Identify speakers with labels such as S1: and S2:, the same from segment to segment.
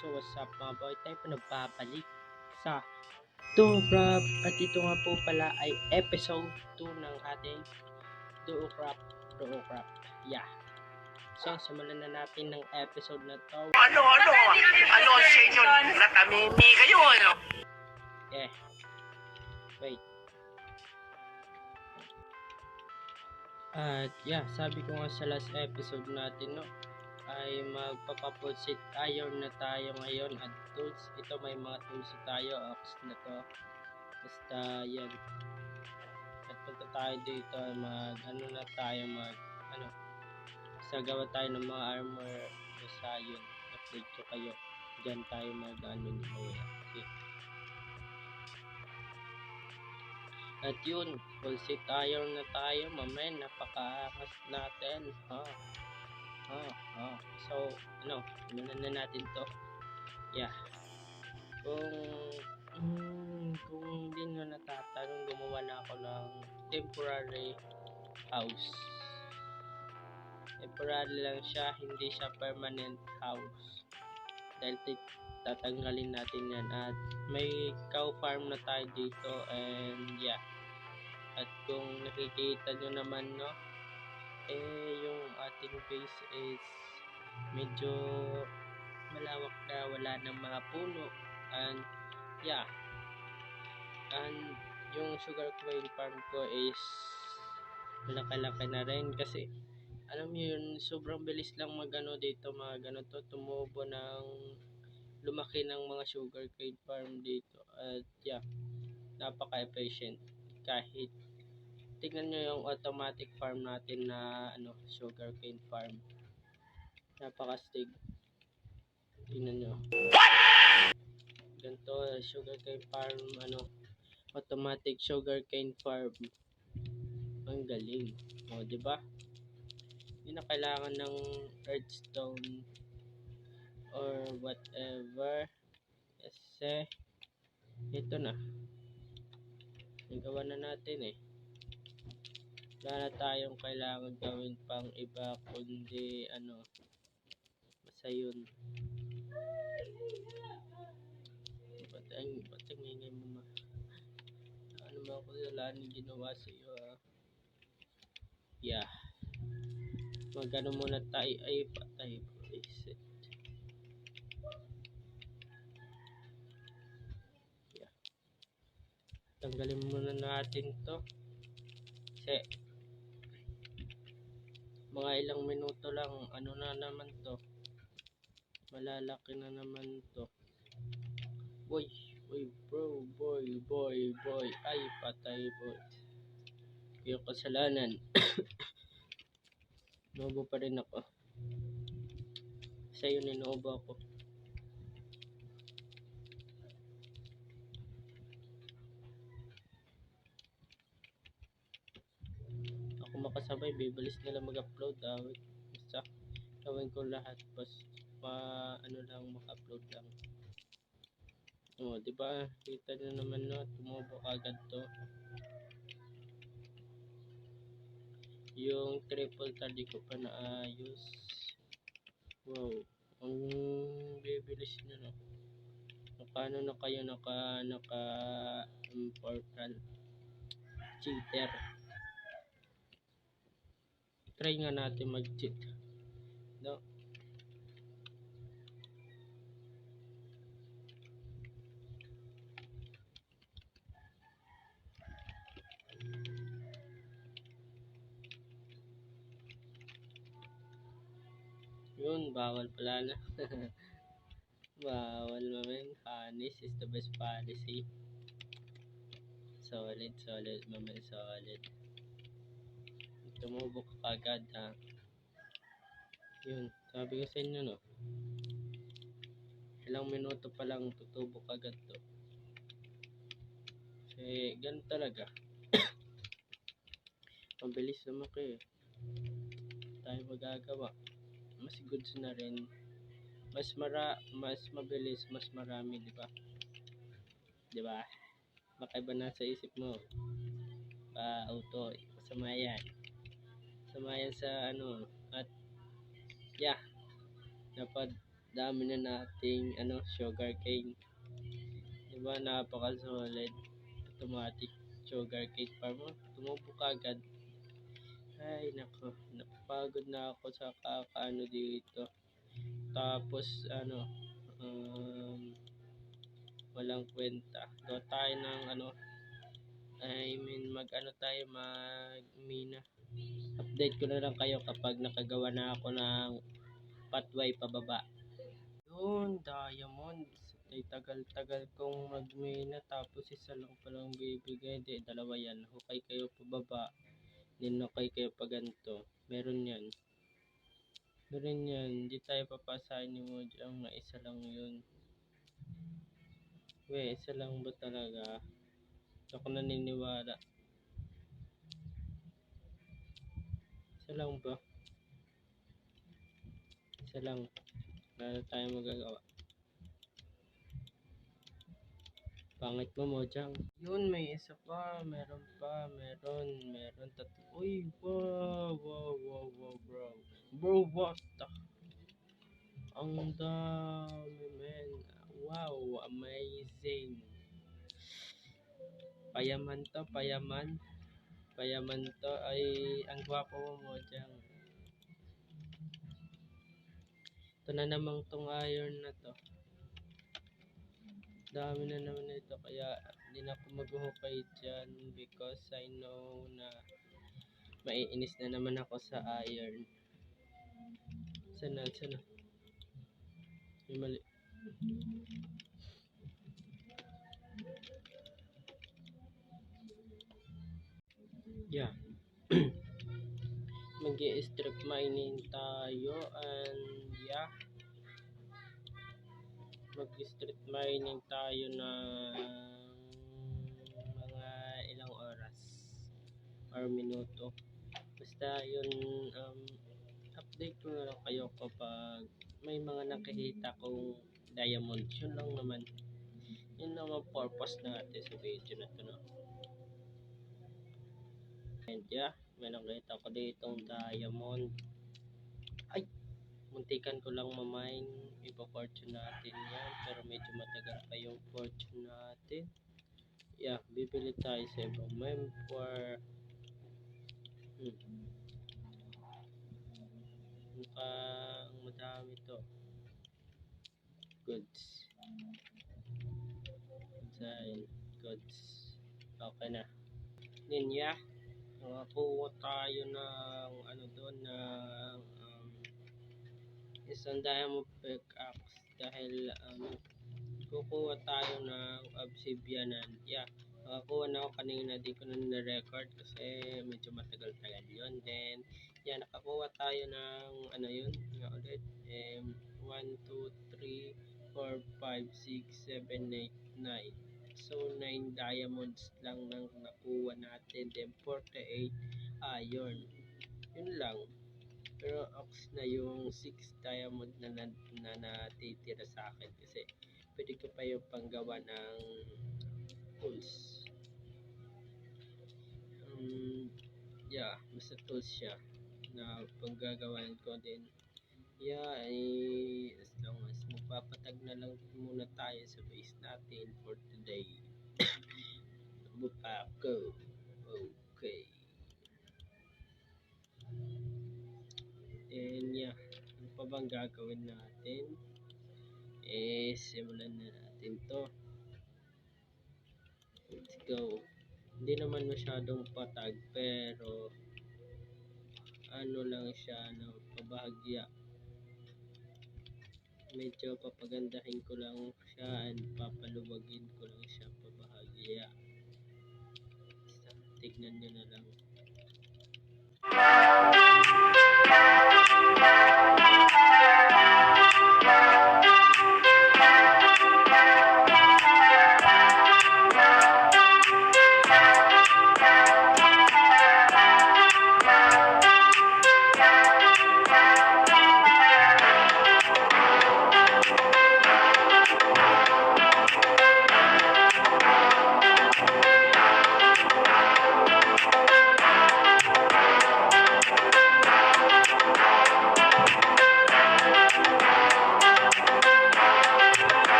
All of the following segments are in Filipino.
S1: So what's up mga boy, tayo pa nagbabalik sa Duo Crap. At ito nga po pala ay episode 2 ng ating Duo Crap. Yeah. So simulan na natin ng episode na to.
S2: Ano ang sa inyo? Natamimi kayo, ano?
S1: Yeah. Wait. At yeah, sabi ko nga sa last episode natin, no, ay magpapapusit tayo na tayo ngayon at tools. Ito may mga tools tayo, ox na to. Basta yan. At punta tayo dito, sagawa tayo ng mga armor. Basta yun, update ko kayo. Diyan tayo okay. At yun, full set tayo na tayo, mamen, napaka-angas natin. So, simulan na natin to. Yeah. Kung hindi nyo natatanong, gumawa na ako ng temporary house. Temporary lang siya, hindi siya permanent house. Dahil tatanggalin natin yan. At may cow farm na tayo dito, and yeah. At kung nakikita nyo naman, no, yung ating base is medyo malawak na, wala nang mga puno, and yeah. And yung sugar cane farm ko is malaki-laki na rin, kasi alam niyo yun, sobrang bilis lang dito, ganito, tumubo ng lumaki ng mga sugar cane farm dito. At yeah, napaka-efficient. Kahit tingnan nyo yung automatic farm natin na sugar cane farm, napaka-stig. Tingnan nyo, ganito, sugar cane farm, automatic sugar cane farm. Ang galing, di ba? Hindi na kailangan ng redstone or whatever, kasi ito na, nagawa na natin wala na tayong kailangan gawin pang iba, kundi basta yun. Ba't ang ingay mo, ma? Ano ba ako yung ginawa sa iyo, Yeah. Magano muna tayo, ay patay, reset. Yeah. Tanggalin muna natin to, kasi mga ilang minuto lang, na naman to, malalaki na naman to. Boy bro, boy, ay patay, boy. Yung kasalanan. Nobo pa rin ako, kasi yun, inobo ako. Ako makasabay, bibilis nila mag-upload. Basta gawin ko lahat, lang, maka-upload lang. Diba? Kita nyo naman, no, tumubo agad to. Yung triple tali ko pa naayos. Wow, ang bibilis nyo, no. Paano na kayo naka portal cheater? Try nga natin mag-cheat, no? Yun, bawal pala na. Bawal, mamen. Honest is the best policy. Solid, mamen, solid. Tumubo ka agad, ha. Yun, sabi ko sa inyo, no, ilang minuto pa lang tutubo ka agad to. Kasi ganun talaga. Mabilis lumaki, tayo magagawa. Mas goods na rin, mas mabilis, mas marami, di ba? Baka iba na sa isip mo, auto, masama yan sa at yeah, dapat Dami na nating sugar cane. Diba napaka-solid. Automatic sugar cane farm. Tumubo kagad. Ay nako, napagod na ako sa kakaano dito. Tapos walang kwenta. Gawa tayo ng tayo mag-mina. Update ko na lang kayo kapag nakagawa na ako ng pathway pababa. Yun, diamonds. Ay tagal-tagal kong magmina tapos isa lang palang bibigay. Di, dalawa yan. Hukay kayo pababa. Ninukay kayo pa ganito. Meron yan. Meron yan. Hindi tayo papasahin ni Mojang na isa lang yun. Isa lang ba talaga? Ako naniniwala. Isa lang ba? Isa lang. Wala na tayo magagawa. Pangit mo, Mojang. Yun, may isa pa. Meron pa. Meron tatlo. Uy, wow, bro. Bro, what the? Ang dami, man. Wow, amazing. Payaman to, payaman. Payaman to. Ay, ang gwapo mo, Mojang. Ito na namang tong iron na to. Dami na naman ito, kaya hindi na ako maghuhukay dyan because I know na maiinis na naman ako sa iron. Sana may mali. Yeah. Mag-i-strip mining tayo and yeah, mag-strip mining tayo ng mga ilang oras or minuto. Basta yun, update ko na lang kayo kapag may mga nakikita kong diamonds. Yun lang naman. Yun naman purpose natin sa video na to, no? And yeah, may nakita ko ditong diamond. Ay! Muntikan ko lang mamine. Ipa-fortune natin yan. Pero medyo matagal pa yung fortune natin. Yeah, bibili tayo sa ibang member. Mukhang madami to. Goods. Goods. Okay na. Ninja. Nakakuha tayo ng doon ng isang diamond pickaxe dahil kukuha tayo ng obsidian. Yeah, nakakuha na ako kanina, di ko na na-record kasi medyo matagal-tagal yun. Then yeah, nakakuha tayo ng yun nga ulit 1, 2, 3, 4, 5, 6, 7, 8, 9. So 9 diamonds lang nang nakuha natin, then 48 iron. Yun lang. Pero ox na yung 6 diamond na natitira sa akin kasi pwede ko pa yung panggawa ng tools. Yeah, basta tools siya na panggagawan ko din. Yeah, as long as magpapatag na lang muna tayo sa base natin for today. Buka ko. Okay. And yeah, ano pa bang gagawin natin? Simulan na natin to. Let's go. Hindi naman masyadong patag pero lang siya pabahagya. Medyo papagandahin ko lang siya and papaluwagin ko lang siya pabahagya. Tignan nyo na lang.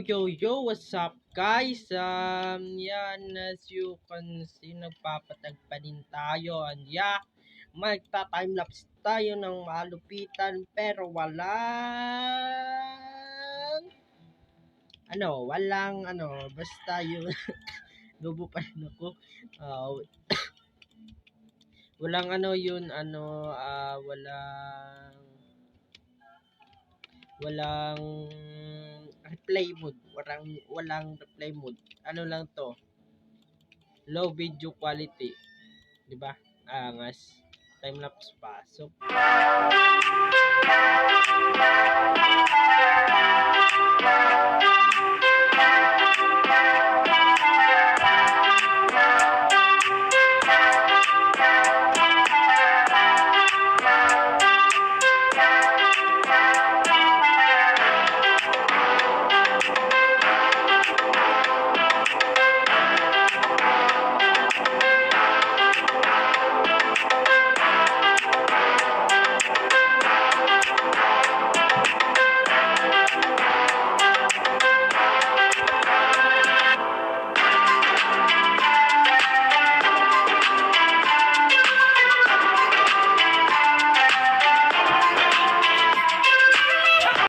S1: Yo, what's up guys? Yan, as you can see, nagpapatag pa din tayo. And yeah, magta-timelapse tayo ng malupitan pero basta yun. Lubo pa rin ako. Walang walang replay mode. Walang replay mode. Ano lang to? Low video quality. 'Di ba? Angas. Time lapse pa. So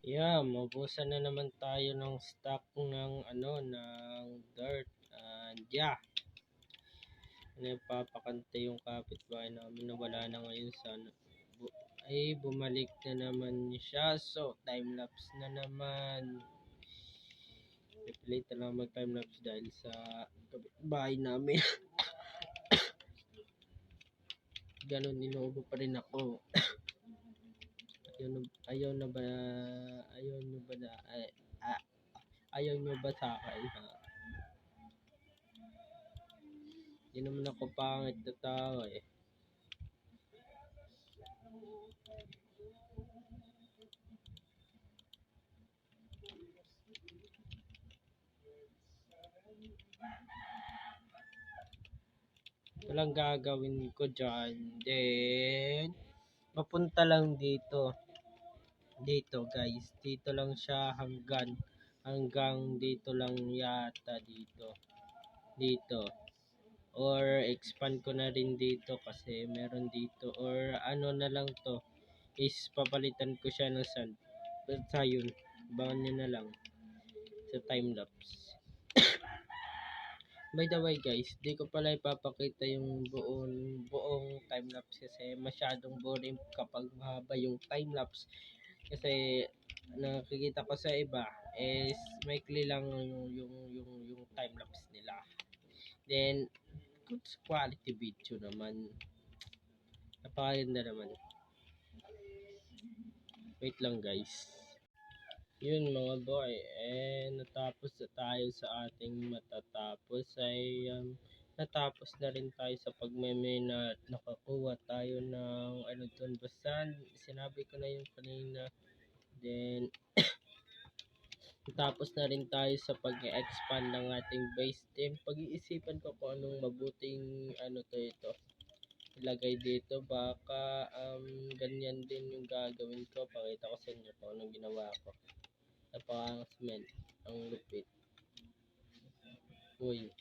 S1: yeah, maubusan na naman tayo ng stock ng dirt. And yeah, napapakante yung kapitbahay namin na wala na ngayon sana. Bumalik na naman siya. So, time lapse na naman. Pipilit na lang mag time lapse dahil sa kapitbahay namin. Ganon, inuubo pa rin ako. Ayaw nyo ba sa akin, ha? Hindi naman ako pangit na tao eh. Walang gagawin ko dyan. Then, mapunta lang dito guys, dito lang siya hanggang dito lang yata, dito or expand ko na rin dito kasi meron dito, or ano na lang to is papalitan ko siya ng sand. Basta yun, abangan nyo na lang sa time lapse. By the way guys, di ko pala ipapakita yung buong time lapse kasi masyadong boring kapag mahaba yung time lapse. Kasi nakikita ko sa iba is maikli lang yung time lapse nila. Then good quality video naman. Napakaganda naman. Wait lang guys. Yun mga boy, natapos na tayo sa ating matatapos ay natapos na rin tayo sa pagmeme na nakakuha tayo ng basta sinabi ko na yung kanina. Then tapos na rin tayo sa pag-expand ng ating base team. Pag-iisipan ko kung anong mabuting ito ilagay dito. Baka ganyan din yung gagawin ko. Pakita ko sa inyo kung anong ginawa ko. Napakangas men, ang lupit. Uy,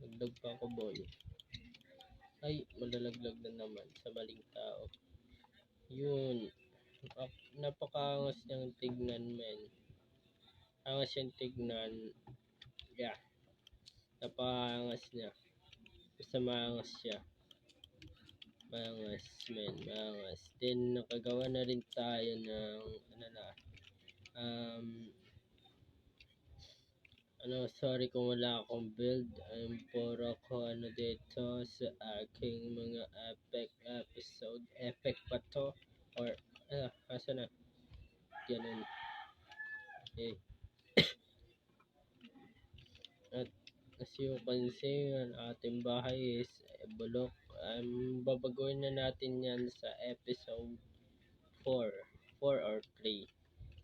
S1: naglag pa ako boy. Ay, malalaglag na naman sa maling tao. Yun, napakangas niyang tignan men. Angas yung tignan. Yeah, napakangas niya. Basta maangas siya. Maangas men, maangas. Then nakagawa na rin tayo ng sorry kung wala akong build. Puro ko dito sa aking mga episode. Epic pa to. Or asa na? Ganun. Okay. At as you can see, ang ating bahay is bulok. Babaguhin na natin yan sa episode 4 or 3.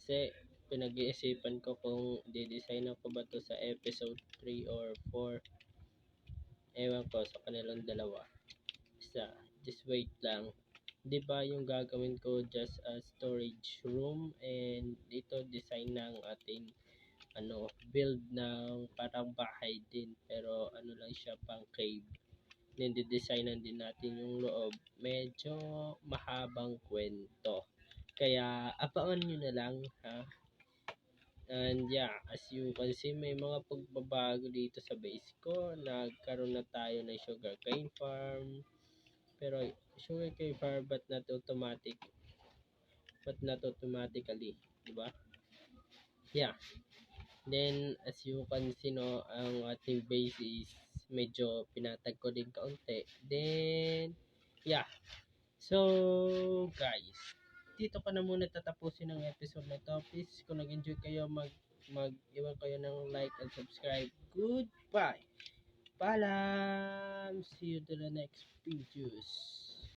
S1: Kasi pinag-iisipan ko kung didesign ko ba to sa episode 3 or 4. Ewan ko sa kanilang dalawa. Just wait lang. 'Di ba yung gagawin ko just a storage room, and dito design na ang ating build ng parang bahay din, pero ano lang siya, pang cave. Nindi-designan din natin yung loob. Medyo mahabang kwento. Kaya abangan nyo na lang, ha. And yeah, as you can see, may mga pagbabago dito sa base ko. Nagkaroon na tayo ng sugarcane farm. Pero sugarcane farm but not automatically, di ba? Yeah. Then as you can see, no, ang ating base is medyo pinatag ko din kaunti. Then yeah. So guys, dito ko na muna tatapusin ang episode na to. Please, kung nag-enjoy kayo, mag-iwan kayo ng like and subscribe. Goodbye. Paalam. See you to the next videos.